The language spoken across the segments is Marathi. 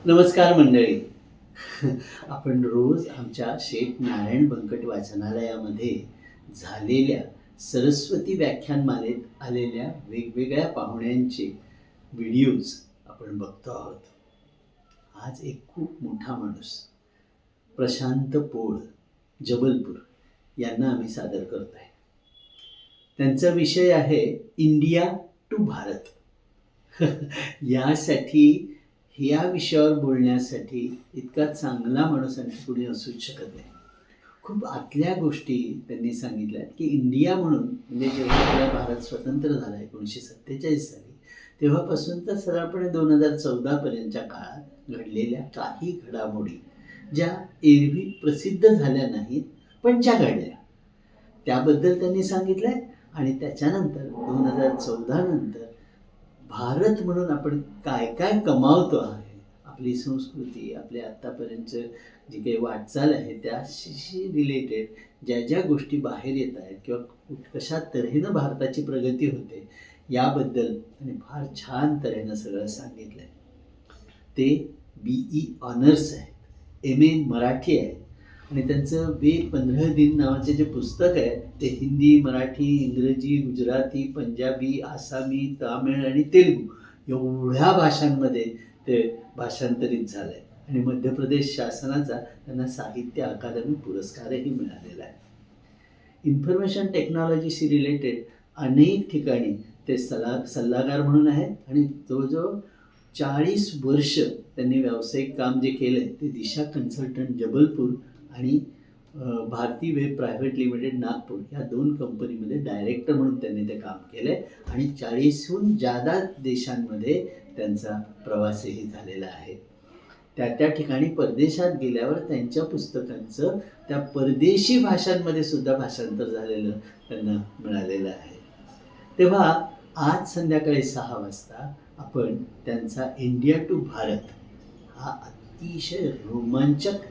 नमस्कार मंडळी. आपण रोज आमच्या शेठ नारायण बंकट वाचनालयामध्ये झालेल्या सरस्वती व्याख्यानमालेत आलेल्या वेगवेगळ्या पाहुण्यांचे व्हिडिओज आपण बघतो आहोत. आज एक खूप मोठा माणूस प्रशांत पोळ, जबलपूर यांना आम्ही सादर करत आहे. त्यांचा विषय आहे इंडिया टू भारत. यासाठी या विषयावर बोलण्यासाठी इतका चांगला माणूस आणखी कुणी असूच शकत नाही. खूप आतल्या गोष्टी त्यांनी सांगितल्या की इंडिया म्हणून म्हणजे जेव्हा आपला भारत स्वतंत्र झाला 1947 साली, तेव्हापासून तर सरळपणे 2014पर्यंतच्या काळात घडलेल्या काही घडामोडी ज्या एरवी प्रसिद्ध झाल्या नाहीत पण ज्या घडल्या त्याबद्दल त्यांनी सांगितलं आहे. आणि त्याच्यानंतर 2014 नंतर भारत म्हणून आपण काय काय कमावतो आहे, आपली संस्कृती, आपले आत्तापर्यंतचं जी काही वाटचाल आहे त्याशी रिलेटेड ज्या ज्या गोष्टी बाहेर येत आहेत किंवा कशा तऱ्हेनं भारताची प्रगती होते याबद्दल त्यांनी फार छान तऱ्हेनं सगळं सांगितलं आहे. ते BE ऑनर्स आहेत, MA मराठी आहे आणि त्यांचं वे 15 दिन नावाचे जे पुस्तक आहे ते हिंदी, मराठी, इंग्रजी, गुजराती, पंजाबी, आसामी, तामिळ आणि तेलुगू एवढ्या भाषांमध्ये ते भाषांतरित झालं आहे आणि मध्य प्रदेश शासनाचा त्यांना साहित्य अकादमी पुरस्कारही मिळालेला आहे. इन्फॉर्मेशन टेक्नॉलॉजीशी रिलेटेड अनेक ठिकाणी ते सल्लागार म्हणून आहेत आणि जवळजवळ 40 वर्ष त्यांनी व्यावसायिक काम जे केलं आहे ते दिशा कन्सल्टंट जबलपूर आणि Bharti web private limited Nagpur या 2 कंपनीमध्ये डायरेक्टर म्हणून त्यांनी ते काम केलं आहे आणि 40हून जादा देशांमध्ये त्यांचा प्रवासही झालेला आहे. त्या ठिकाणी परदेशात गेल्यावर त्यांच्या पुस्तकांचं त्या परदेशी भाषांमध्ये सुद्धा भाषांतर झालेलं त्यांना मिळालेलं आहे. तेव्हा आज संध्याकाळी 6 वाजता आपण त्यांचा इंडिया टू भारत हा अतिशय रोमांचक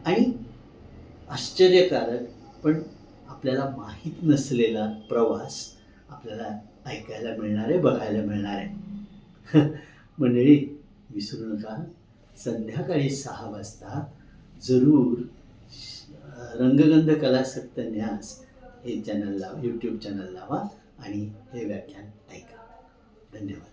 आणि आश्चर्यकारक पण आपल्याला माहीत नसलेला प्रवास आपल्याला ऐकायला मिळणार आहे, बघायला मिळणार आहे. मंडळी विसरू नका, संध्याकाळी 6 वाजता जरूर रंगगंध कलासक्त न्यास हे चॅनल लावा, यूट्यूब चॅनल लावा आणि हे व्याख्यान ऐका. धन्यवाद.